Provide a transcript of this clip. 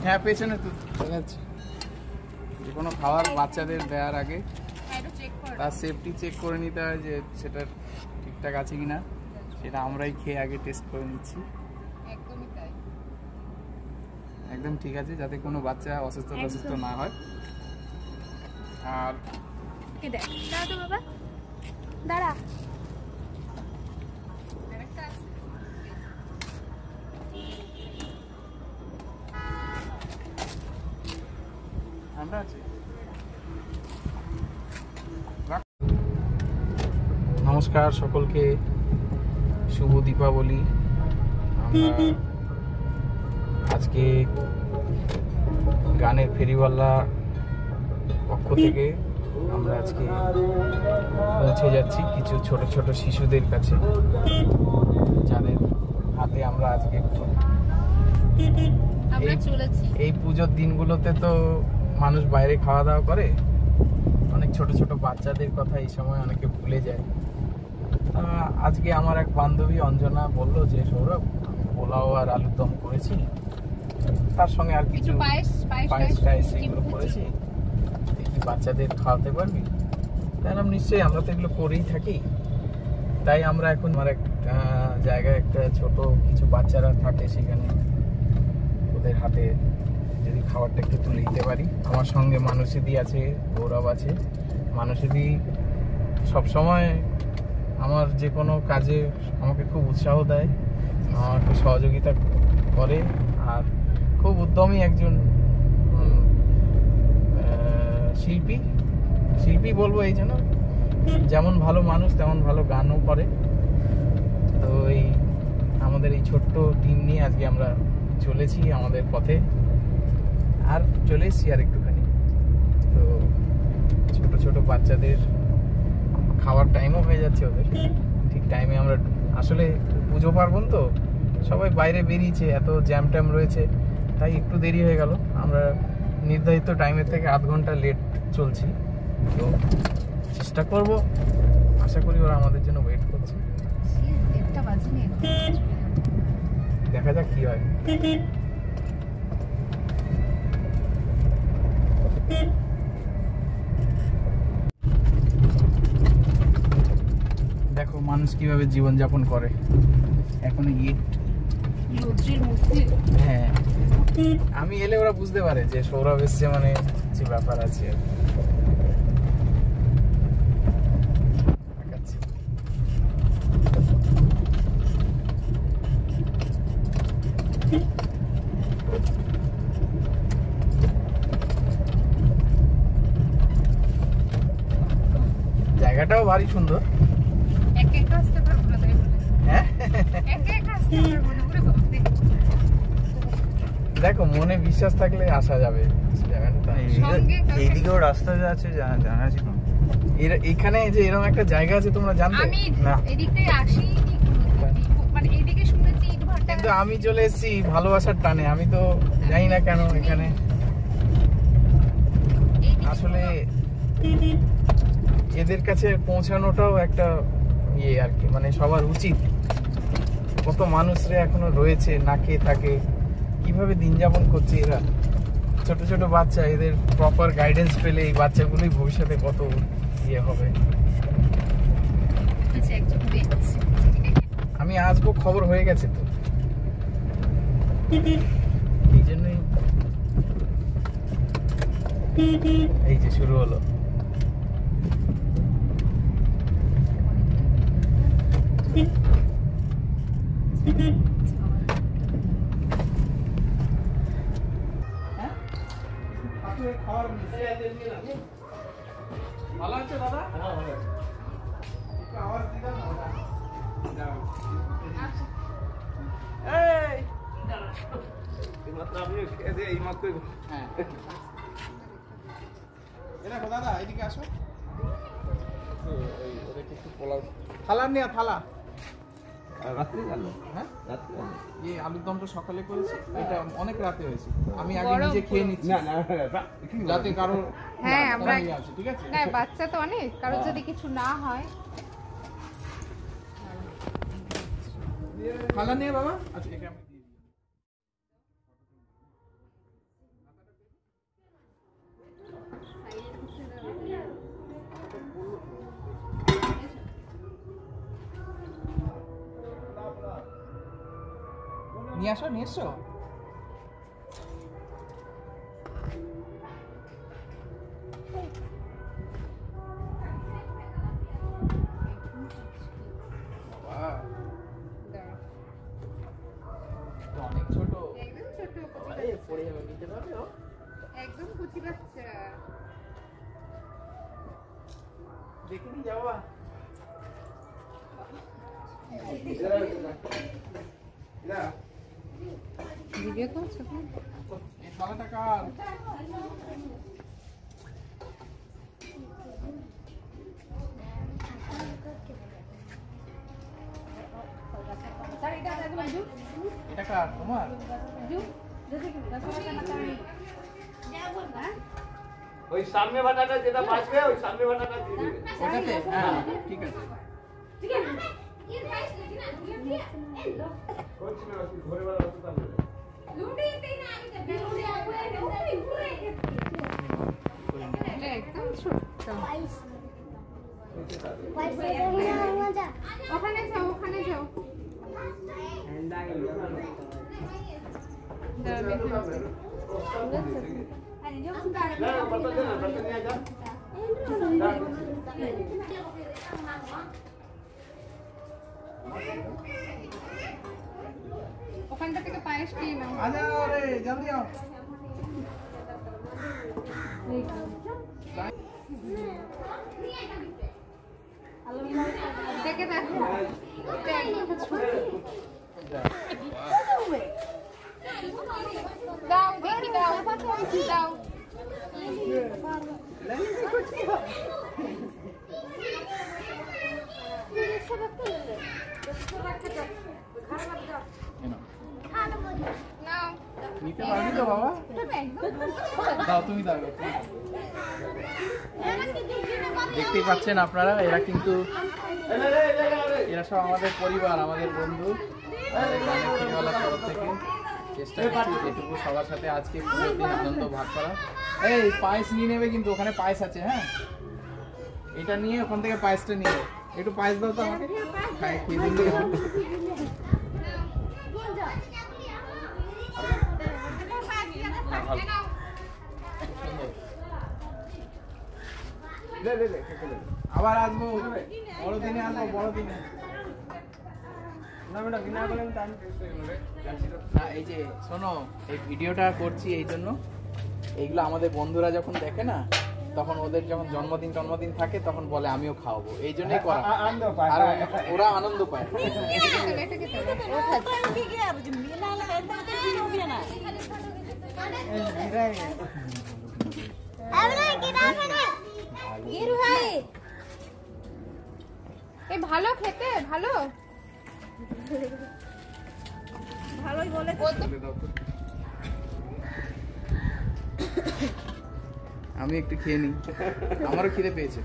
হ্যাঁ পেছনে তো দেখা যাচ্ছে। যে কোনো খাবার বাচ্চাদের দেওয়ার আগে তার সেফটি চেক করে নিতে হয় যে সেটা ঠিকঠাক আছে কিনা, সেটা আমরাই খেয়ে আগে টেস্ট করে নিচ্ছি। একদম ঠিক আছে, যাতে কোনো বাচ্চা অসুস্থ না হয়। আর বাবা দাঁড়া, নমস্কার সকলকে, শুভ দীপাবলি। আমরা আজকে গানের ফেরিওয়ালা পক্ষ থেকে আমরা আজকে পৌঁছে যাচ্ছি কিছু ছোট ছোট শিশুদের কাছে, যাদের হাতে আমরা আজকে এই পুজোর দিনগুলোতে তো মানুষ বাইরে খাওয়া দাওয়া করে, অনেক ছোট ছোট বাচ্চাদের কথা এই সময় অনেকে ভুলে যায়। আজকে আমার এক বান্ধবী অঞ্জনা বলল যে সৌরভ, আমি পোলাও আর আলুর দম করেছি, তার সঙ্গে আর কিছু পায়েস টায়েস এগুলো করেছি, দেখি বাচ্চাদের খাওয়াতে পারবি? তাহলে নিশ্চয়ই, আমরা তো এগুলো করেই থাকি। তাই আমরা এখন আমার এক জায়গায় একটা ছোট কিছু বাচ্চারা থাকে, সেখানে ওদের হাতে যদি খাবারটা একটু তুলে দিতে পারি। আমার সঙ্গে মানসীদি আছে, গৌরব আছে। মানসীদি সবসময় আমার যে কোনো কাজে আমাকে খুব উৎসাহ দেয়, আমাকে সহযোগিতা করে, আর খুব উদ্যমী একজন শিল্পী বলবো। এই জন্য যেমন ভালো মানুষ তেমন ভালো গানও করে। তো এই আমাদের এই ছোট্ট টিম নিয়ে আজকে আমরা চলেছি আমাদের পথে, আর চলে এসেছি আর একটুখানি। তো ছোট ছোট বাচ্চাদের খাওয়ার টাইমও হয়ে যাচ্ছে ওদের, ঠিক টাইমে আমরা আসলে পুজো পার্বণ তো সবাই বাইরে বেরিয়েছে, এত জ্যাম ট্যাম রয়েছে, তাই একটু দেরি হয়ে গেল। আমরা নির্ধারিত টাইমের থেকে আধ ঘন্টা লেট চলছি। তো চেষ্টা করব, আশা করি ওরা আমাদের জন্য ওয়েট করছে। দেখা যাক কি হয়। দেখো মানুষ কিভাবে জীবনযাপন করে এখন হ্যাঁ, আমি এলে ওরা বুঝতে পারে যে সৌরভ এসছে, মানে কিছু ব্যাপার আছে। জায়গাটাও ভারী সুন্দর। দেখো মনে বিশ্বাস থাকলে আসা যাবে। এইদিকেও রাস্তা আছে, জানা ছিল। এখানে যে এরকম একটা জায়গা আছে তোমরা জানতে না? কিন্তু আমি চলে এসেছি ভালোবাসার টানে। আমি তো জানি না কেন এখানে আসলে এদের কাছে পৌঁছানোটাও একটা ইয়ে আর কি, মানে সবার উচিত। কত মানুষরা এখনো রয়েছে না খেয়ে থাকে, কিভাবে দিন যাপন করছে এরা, ছোট ছোট বাচ্চা। এদের প্রপার গাইডেন্স পেলে এই বাচ্চাগুলোই ভবিষ্যতে কত ইয়ে হবে। আমি আসবো, খবর হয়ে গেছে তো, এই জন্যই এই যে শুরু হলো। ভালো আছে দাদা? আওয়াজ দিদা দাদা, এদিকে আসো। থালা নিয়ে থালা। আলুর দমটা সকালে করেছি, এটা অনেক রাতে হয়েছে। আমি আগে নিজে খেয়ে নিচ্ছি যাতে কারো আছে, ঠিক আছে? বাচ্চা তো অনেক, কারো যদি কিছু না হয়। থালা নিয়ে বাবা। আচ্ছা, নিয়ে আসো, নিয়ে এসছো? বাবা, তো অনেক ছোট। একদম ছোট আরে পড়ে যাবে, নিতে পারবে ও? একদম কুচি বাচ্চা। দেখিনি যাওয়া। ভিডিও করছো? এই থালাটা কার? এটা কার? তোমার? ওই সামনে বাটাটা যেটা বাঁচবে ওই সামনে বাটাটা দিয়ে দিবে। ওটাতে? হ্যাঁ, ঠিক আছে। করছি না তুই ঘরে বেলা রাস্তা বলে। এটা একদম ছোট। ওখানে যাও, ওখানে যাও। না বাটা দে না, বাটা নিয়ে যা। ওখানটা থেকে পায়েস খেয়ে নাও। आ जाओ रे, जल्दी आओ। দেখে দেখো, এটা একদম ছোট। দাও, দেখি দাও, দাও। নাও। নিতে পারবি তো বাবা? এটা একদম দাও, তুমি দাও। দেখতেই পাচ্ছেন আপনারা, এরা কিন্তু এরা সব আমাদের পরিবার, আমাদের বন্ধু। ফেরিওয়ালার তরফ থেকে চেষ্টা করছি যেটুকু সবার সাথে আজকে পুজোর দিন আনন্দ ভাগ করা। এই পায়েস নিয়ে নেবে কিন্তু, ওখানে পায়েস আছে। হ্যাঁ, এটা নিয়ে ওখান থেকে পায়েসটা নিয়ে একটু পায়েস দাও তো আমাকে। হ্যাঁ, খেয়ে দিন তো। আবার আসবো, বড়দিনে আসবো, বড়দিনে। না ম্যাডাম বিনা করে আমি টাইম টেস্ট হয়ে গেল না, এই যে শোনো, এই ভিডিওটা করছি এই জন্য, এইগুলো আমাদের বন্ধুরা যখন দেখে না, তখন ওদের যখন জন্মদিন থাকে তখন বলে আমিও খাওয়াবো, এই জন্যই করা। আনন্দ পায়। আর ওরা আনন্দ পায়। এটা খেতে হবে, এটা খেতে হবে। এই ভালো খেতে, ভালো। ভালোই বলে। আমি একটু খেয়ে নিই, আমারও খিদে পেয়েছে।